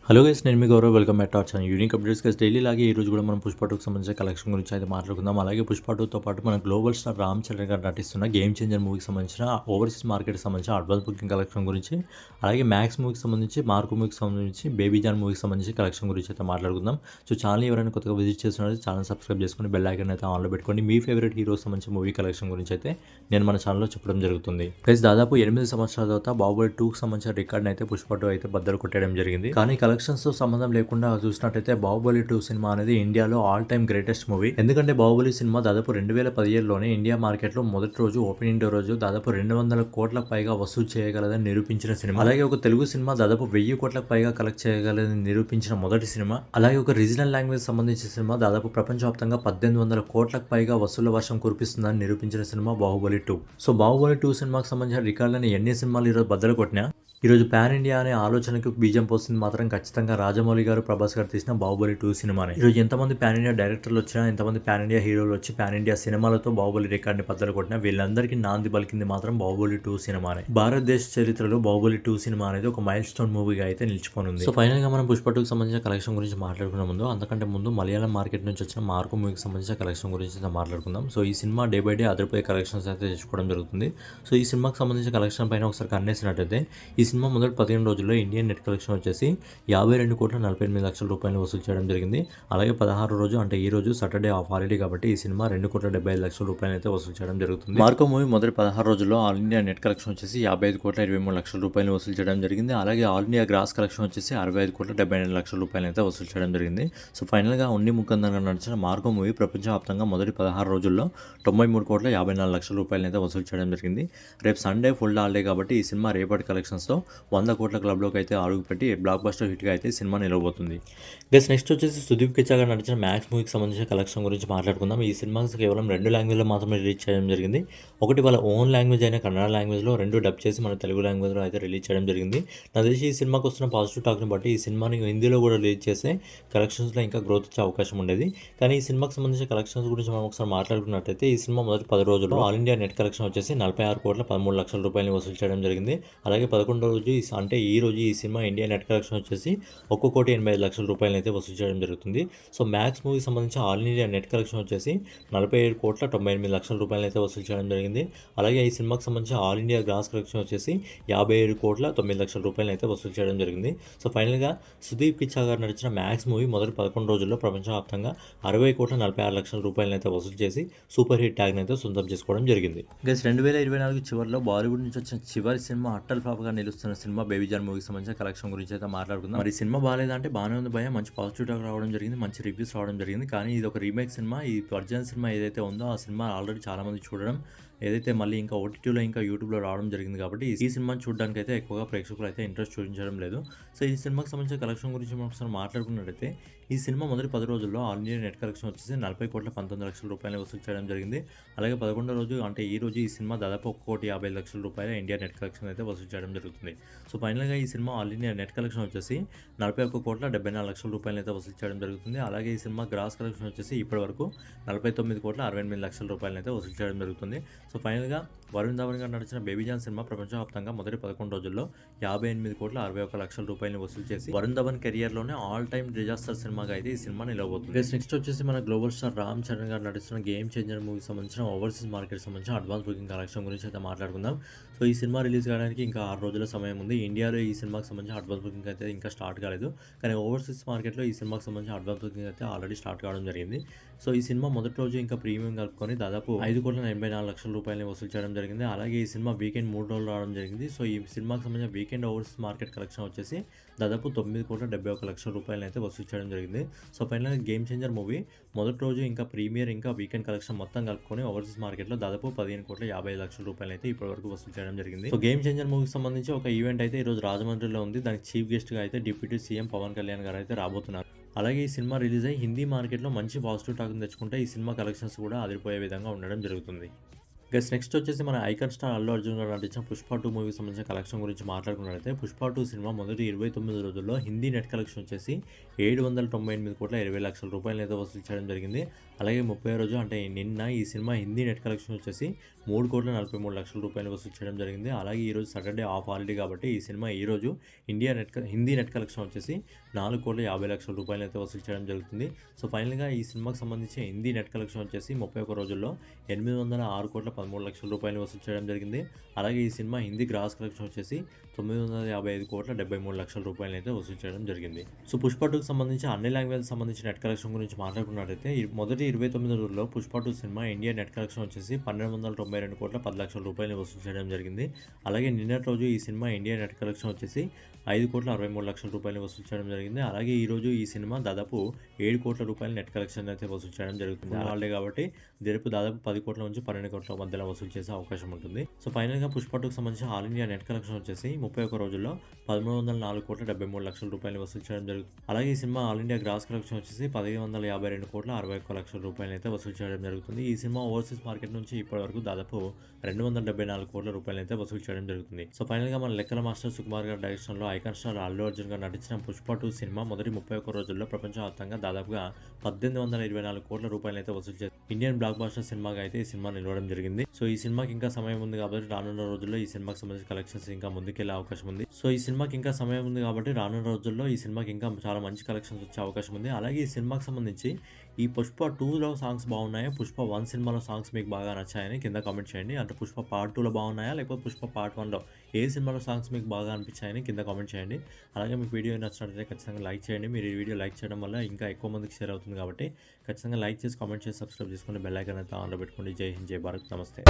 Hello guys, నేను మీ Gaurav. Welcome back to our channel unique updates guys. Daily లాగే ఈ రోజు కూడా మనం పుష్ప 2కి సంబంధించిన కలెక్షన్ గురించి అయితే మాట్లాడుకుందాం. అలాగే పుష్ప 2తో పాటు మన గ్లోబల్ స్టార్ రామ్ చరణ్ గారు నటిస్తున్న గేమ్ చేంజర్ మూవీకి సంబంధించిన ఓవర్సీస్ మార్కెట్కి సంబంధించిన అడ్వాన్స్ బుకింగ్ కలెక్షన్ గురించి, అలాగే మ్యాక్స్ మూవీకి సంబంధించి, మార్కో మూవీకి సంబంధించి, బేబీ జాన్ మూవీకి సంబంధించి కలెక్షన్ గురించి అయితే మాట్లాడుకుందాం. సో ఛానల్ ఎవరైనా కొత్తగా విజిట్ చేస్తున్నట్టు ఛానల్ సబ్స్క్రైబ్ చేసుకుని బెల్ ఐకాన్ అయితే ఆన్లో పెట్టుకోండి. మీ ఫేవరెట్ హీరోస్ సంబంధించిన మూవీ కలెక్షన్ గురించి అయితే నేను మన ఛానల్లో చెప్పడం జరుగుతుంది. గైస్, దాదాపు 8 సంవత్సరాల తర్వాత బాహుబలి 2కి సంబంధించిన రికార్డ్ అయితే పుష్ప 2 అయితే బద్దలు కొట్టడం జరిగింది. కానీ కలెక్షన్స్తో సంబంధం లేకుండా చూసినట్టయితే బాహుబలి 2 సినిమా అనేది ఇండియాలో ఆల్ టైమ్ గ్రేటెస్ట్ మూవీ. ఎందుకంటే బాహుబలి సినిమా దాదాపు 2017లోనే ఇండియా మార్కెట్లో మొదటి రోజు ఓపెనింగ్ డే రోజు దాదాపు 200 కోట్లకు పైగా వసూలు చేయగలదని నిరూపించిన సినిమా. అలాగే ఒక తెలుగు సినిమా దాదాపు 1000 కోట్లకు పైగా కలెక్ట్ చేయగలదని నిరూపించిన మొదటి సినిమా. అలాగే ఒక రీజనల్ లాంగ్వేజ్ సంబంధించిన సినిమా దాదాపు ప్రపంచవ్యాప్తంగా 1800 కోట్లకు పైగా వసూళ్ల వర్షం కురిపిస్తుందని నిరూపించిన సినిమా బాహుబలి 2. సో బాహుబలి 2 సినిమాకి సంబంధించిన రికార్డులను ఎన్ని సినిమాలు ఈరోజు బద్దలు కొట్టినా ఈరోజు పాన్ ఇండియా అనే ఆలోచనకు బీజం పోస్తుంది మాత్రం ఖచ్చితంగా రాజమౌళి గారు, ప్రభాస్ గారు తీసిన బాహుబలి 2 సినిమానే. ఈరోజు ఎంతమంది పాన్ ఇండియా డైరెక్టర్లు వచ్చినా, ఎంతమంది పాన్ ఇండియా హీరోలు వచ్చి పాన్ ఇండియా సినిమాలతో బాహుబలి రికార్డుని బద్దలు కొట్టినా వీళ్ళందరికీ నాంది పలికింది మాత్రం బాహుబలి 2 సినిమానే. భారతదేశ చరిత్రలో బాహుబలి 2 సినిమా అనేది ఒక మైల్ స్టోన్ మూవీగా అయితే నిలిచిపోనుంది. సో ఫైనల్ గా మనం పుష్ప 2కి సంబంధించిన కలెక్షన్ గురించి మాట్లాడుకునే ముందు, అంతకంటే ముందు మలయాళం మార్కెట్ నుంచి వచ్చిన మార్కో మూవీకి సంబంధించిన కలెక్షన్ గురించి అయితే మాట్లాడుకుందాం. సో ఈ సినిమా డే బై డే అదర్పై కలెక్షన్స్ అయితే తెచ్చుకోవడం జరుగుతుంది. సో ఈ సినిమాకి సంబంధించిన కలెక్షన్ పైన ఒకసారి కన్నేసినట్టయితే ఈ సినిమా మొదటి 15 రోజుల్లో ఇండియన్ నెట్ కలెక్షన్ వచ్చేసి 52,48,00,000 రూపాయలు వసూలు చేయడం జరిగింది. అలాగే 16 రోజు అంటే ఈ రోజు సాటర్డే ఆఫ్ హాలిడే కాబట్టి ఈ సినిమా 2,75,00,000 రూపాయలు అయితే వసూలు చేయడం జరుగుతుంది. మార్కో మూవీ మొదటి 16 రోజుల్లో ఆల్ ఇండియా నెట్ కలెక్షన్ వచ్చేసి 55,23,00,000 రూపాయలు వసూలు చేయడం జరిగింది. అలాగే ఆల్ ఇండియా గ్రాస్ కలెక్షన్ వచ్చేసి 65,79,00,000 రూపాయలు అయితే వసూలు చేయడం జరిగింది. సో ఫైనల్గా ఉండి ముఖందంగా నడిచిన మార్కో మూవీ ప్రపంచవ్యాప్తంగా మొదటి 16 రోజుల్లో 93,54,00,000 రూపాయలు అయితే వసూలు చేయడం జరిగింది. రేపు సండే ఫుల్ హాలిడే కాబట్టి ఈ సినిమా రేపటి కలెక్షన్స్తో 100 కోట్ల క్లబ్లోకి అయితే అడుగుపెట్టి బ్లాక్ బస్టర్ హిట్గా అయితే సినిమా నిలవబోతుంది. గైస్, నెక్స్ట్ వచ్చేసి సుదీప్ కిచ్చా గారు నడిచిన మ్యాక్స్ మూవీకి సంబంధించిన కలెక్షన్ గురించి మాట్లాడుకుందాం. ఈ సినిమాకి కేవలం 2 లాంగ్వేజ్లో మాత్రమే రిలీజ్ చేయడం జరిగింది. ఒకటి వాళ్ళ ఓన్ లాంగ్వేజ్ అయిన కన్నడ లాంగ్వేజ్లో, 2 డబ్ చేసి మన తెలుగు లాంగ్వేజ్లో అయితే రిలీజ్ చేయడం జరిగింది. నా తెలిసి ఈ సినిమాకి వస్తున్న పాజిటివ్ టాక్ని బట్టి ఈ సినిమాని హిందీలో కూడా రిలీజ్ చేస్తే కలెక్షన్స్లో ఇంకా గ్రోత్ వచ్చే అవకాశం ఉండేది. కానీ ఈ సినిమాకి సంబంధించిన కలెక్షన్స్ గురించి మనం ఒకసారి మాట్లాడుకున్నట్టయితే ఈ సినిమా మొదటి 10 రోజుల్లో ఆల్ ఇండియా నెట్ కలెక్షన్ వచ్చేసి 46,13,00,000 రూపాయలు వసూలు చేయడం జరిగింది. అలాగే 11వ రోజు అంటే ఈ రోజు ఈ సినిమా ఇండియా నెట్ కలెక్షన్ వచ్చేసి 1,85,00,000 రూపాయలు అయితే వసూలు చేయడం జరుగుతుంది. సో మ్యాక్స్ మూవీకి సంబంధించి ఆల్ ఇండియా నెట్ కలెక్షన్ వచ్చేసి 47,98,00,000 రూపాయలు అయితే వసూలు చేయడం జరిగింది. అలాగే ఈ సినిమాకి సంబంధించి ఆల్ ఇండియా గ్రాస్ కలెక్షన్ వచ్చేసి 57,09,00,000 రూపాయలు అయితే వసూలు చేయడం జరిగింది. సో ఫైనల్గా సుదీప్ కిచ్చా గారు నడిచిన మ్యాక్స్ మూవీ మొదటి 11 రోజుల్లో ప్రపంచవ్యాప్తంగా 60,46,00,000 రూపాయలు అయితే వసూలు చేసి సూపర్ హిట్ ట్యాగ్ని అయితే సొంతం చేసుకోవడం జరిగింది. గైస్, 2024 చివరిలో బాలీవుడ్ నుంచి వచ్చిన చివరి సినిమా అట్టల్ ఫ్లాప్గా నిలుస్తున్న సినిమా బేబీ జాన్ మూవీకి సంబంధించిన కలెక్షన్ గురించి అయితే మాట్లాడుకుందాం. మరి సినిమా బాగాలేదంటే బాగానే ఉంది భయ, మంచి పాజిటివ్ టాక్ రావడం జరిగింది, మంచి రివ్యూస్ రావడం జరిగింది. కానీ ఇది ఒక రీమేక్ సినిమా. ఈ ఒరిజినల్ సినిమా ఏదైతే ఉందో ఆ సినిమా ఆల్రెడీ చాలా మంది చూడడం, ఏదైతే మళ్ళీ ఇంకా ఓటీటీలో ఇంకా యూట్యూబ్లో రావడం జరిగింది కాబట్టి ఈ సినిమాని చూడడానికి అయితే ఎక్కువగా ప్రేక్షకులు అయితే ఇంట్రెస్ట్ చూపించడం లేదు. సో ఈ సినిమాకి సంబంధించిన కలెక్షన్ గురించి మనం ఒకసారి మాట్లాడుకున్నట్టయితే ఈ సినిమా మొదటి 10 రోజుల్లో ఆల్ ఇండియా నెట్ కలెక్షన్ వచ్చేసి 40,19,00,000 రూపాయలు వసూలు చేయడం జరిగింది. అలాగే 11వ రోజు అంటే ఈ రోజు ఈ సినిమా దాదాపు 1,50,00,000 రూపాయల ఇండియా నెట్ కలెక్షన్ అయితే వసూలు చేయడం జరుగుతుంది. సో ఫైనల్గా ఈ cinema all India net collection వచ్చేసి 41,74,00,000 రూపాయలు అయితే వసూలు చేయడం జరుగుతుంది. అలాగే ఈ సినిమా గ్రాస్ కలెక్షన్ వచ్చేసి ఇప్పటి వరకు 49,68,00,000 రూపాయలు అయితే వసూలు చేయడం జరుగుతుంది. సో ఫైనల్గా వరుణ్ ధావన్ గారు నడిచిన బేబీ జాన్ సినిమా ప్రపంచవ్యాప్తంగా మొదటి 11 రోజుల్లో 58,61,00,000 రూపాయలు వసూలు చేసి వరుణ్ ధావన్ కెరియర్లోనే ఆల్ టైమ్ డిజాస్టర్ సినిమాగా అయితే ఈ సినిమా నిలవబోతుంది. నెక్స్ట్ వచ్చేసి మన గ్లోబల్ స్టార్ రామ్ చరణ్ గారు నడుస్తున్న గేమ్ చేంజర్ మూవీకి సంబంధించిన ఓవర్సీస్ మార్కెట్ సంబంధించిన అడ్వాన్స్ బుకింగ్ కలెక్షన్ గురించి అయితే మాట్లాడుకుందాం. సో ఈ సినిమా రిలీజ్ కావడానికి ఇంకా 6 రోజుల సమయం ఉంది. ఇండియాలో ఈ సినిమాకి సంబంధించిన అడ్వాన్స్ బుకింగ్ అయితే ఇంకా స్టార్ట్ కాలేదు. కానీ ఓవర్సీస్ మార్కెట్లో ఈ సినిమాకి సంబంధించిన అడ్వాన్స్ బుకింగ్ అయితే ఆల్రెడీ స్టార్ట్ కావడం జరిగింది. సో ఈ సినిమా మొదటి రోజు ఇంకా ప్రీమియం కలుపుకొని దాదాపు 5,84,00,000 రూపాయలని వసూలు చేయడం జరిగింది. అలాగే ఈ సినిమా వీకెండ్ 3 రోజులు రావడం జరిగింది. సో ఈ సినిమాకి సంబంధించిన వీకెండ్ ఓవర్సీస్ మార్కెట్ కలెక్షన్ వచ్చేసి దాదాపు 9,71,00,000 రూపాయలు అయితే వసూలు చేయడం జరిగింది. సో ఫైనల్గా గేమ్ చేంజర్ మూవీ మొదటి రోజు ఇంకా ప్రీమియర్ ఇంకా వీకెండ్ కలెక్షన్ మొత్తం కలుపుకొని ఓవర్సీస్ మార్కెట్లో దాదాపు 15,55,00,000 రూపాయలు అయితే ఇప్పటి వరకు వసూలు చేయడం జరిగింది. సో గేమ్ చేంజర్ మూవీకి సంబంధించి ఒక ఈవెంట్ అయితే ఈరోజు రాజమండ్రిలో ఉంది. దానికి చీఫ్ గెస్ట్గా అయితే డిప్యూటీ సీఎం పవన్ కళ్యాణ్ గారు అయితే రాబోతున్నారు. అలాగే ఈ సినిమా రిలీజ్ అయ్యి హిందీ మార్కెట్లో మంచి పాజిటివ్ టాక్ని తెచ్చుకుంటే ఈ సినిమా కలెక్షన్స్ కూడా అదిరిపోయే విధంగా ఉండడం జరుగుతుంది. గైస్ నెక్స్ట్ వచ్చేసి మన ఐకాన్ స్టార్ అల్లు అర్జున్ గారు నటించిన 'పుష్ప 2' మూవీకి సంబంధించిన కలెక్షన్ గురించి మాట్లాడుకున్నట్లయితే 'పుష్ప 2' సినిమా మొదటి 29 రోజుల్లో హిందీ నెట్ కలెక్షన్ వచ్చేసి 798,20,00,000 రూపాయలనైతే వసూలు చేయడం జరిగింది. అలాగే 30వ రోజు అంటే నిన్న ఈ సినిమా హిందీ నెట్ కలెక్షన్ వచ్చేసి 3,43,00,000 రూపాయలు వసూలు చేయడం జరిగింది. అలాగే ఈరోజు సాటర్డే ఆఫ్ హాలిడే కాబట్టి ఈ సినిమా ఈరోజు హిందీ నెట్ కలెక్షన్ వచ్చేసి 4,50,00,000 రూపాయలనైతే వసూలు చేయడం జరుగుతుంది. సో ఫైనల్గా ఈ సినిమాకి సంబంధించి హిందీ నెట్ కలెక్షన్ వచ్చేసి 31 రోజుల్లో 806,13,00,000 రూపాయలు వసూలు చేయడం జరిగింది. అలాగే ఈ సినిమా హిందీ గ్రాస్ కలెక్షన్ వచ్చేసి 955,73,00,000 రూపాయలైతే వసూలు చేయడం జరిగింది. సో 'పుష్ప 2'కి సంబంధించి అన్ని లాంగ్వేజ్ సంబంధించిన నెట్ కలెక్షన్ గురించి మాట్లాడుకున్నట్లయితే మొదటి 29 రోజుల్లో 'Pushpa 2' cinema India net collection వచ్చేసి 1,292,10,00,000 రూపాయలు వసూలు చేయడం జరిగింది. అలాగే నిన్నటి రోజు ఈ సినిమా ఇండియా నెట్ కలెక్షన్ వచ్చేసి 5,63,00,000 రూపాయలు వసూలు చేయడం జరిగింది. అలాగే ఈరోజు ఈ సినిమా దాదాపు 7 కోట్ల రూపాయల నెట్ కలెక్షన్ అయితే వసూలు చేయడం జరుగుతుంది. హాలిడే కాబట్టి దాదాపు 10 కోట్ల నుంచి 12 కోట్ల మధ్యలో వసూలు చేసే అవకాశం ఉంటుంది. సో ఫైనల్గా 'పుష్ప 2'కి సంబంధించిన ఆల్ ఇండియా నెట్ కలెక్షన్ వచ్చేసి 31 రోజుల్లో 13,04,73,00,000 రూపాయలు వసూలు చేయడం జరుగుతుంది. అలాగే ఈ cinema all India gross collection వచ్చేసి 1,152,61,00,000 రూపాయలు అయితే వసూలు చేయడం జరుగుతుంది. ఈ సినిమా ఓవర్సీస్ మార్కెట్ నుంచి ఇప్పటివరకు దాదాపు 274 కోట్ల రూపాయలు అయితే వసూలు చేయడం జరుగుతుంది. సో ఫైనల్గా మన లెక్కల మాస్టర్ సుకుమార్ గారి డైరెక్షన్లో ఐకాన్ స్టార్ అల్లు అర్జున్ గారు నటించిన 'పుష్ప 2' సినిమా మొదటి 31 రోజుల్లో ప్రపంచవ్యాప్తంగా దాదాపుగా 1,824 కోట్ల రూపాయలు అయితే వసూలు చేసింది. ఇండియన్ బ్లాక్ బాస్టర్ సినిమాగా అయితే ఈ సినిమా నిలవడం జరిగింది. సో ఈ సినిమాకి ఇంకా సమయం ఉంది కాబట్టి రానున్న రోజుల్లో ఈ సినిమాకి సంబంధించిన కలెక్షన్స్ ఇంకా ముందుకెళ్లే అవకాశం ఉంది. సో ఈ సినిమాకి ఇంకా సమయం ఉంది కాబట్టి రానున్న రోజుల్లో ఈ సినిమాకి ఇంకా చాలా మంచి కలెక్షన్స్ వచ్చే అవకాశం ఉంది. అలాగే ఈ సినిమాకి సంబంధించి ఈ 'పుష్ప 2'లో సాంగ్స్ బాగున్నాయా, 'పుష్ప 1' సినిమాలో సాంగ్స్ మీకు బాగా నచ్చాయని కింద కామెంట్ చేయండి. అంటే 'పుష్ప పార్ట్ 2'లో బాగున్నాయా లేకపోతే 'పుష్ప పార్ట్ 1'లో ఏ సినిమాలో సాంగ్స్ మీకు బాగా అనిపించాయని కింద కామెంట్ చేయండి. అలాగే మీకు వీడియో నచ్చినట్లయితే ఖచ్చితంగా లైక్ చేయండి. మీరు ఈ వీడియో లైక్ చేయడం వల్ల ఇంకా ఎక్కువ మందికి షేర్ అవుతుంది కాబట్టి ఖచ్చితంగా లైక్ చేసి, కామెంట్ చేసి, సబ్స్క్రైబ్ చేసుకుని బెల్ ఐకాన్ అయితే ఆన్లో పెట్టుకోండి. జై హింద్, జై భారత్, నమస్తే.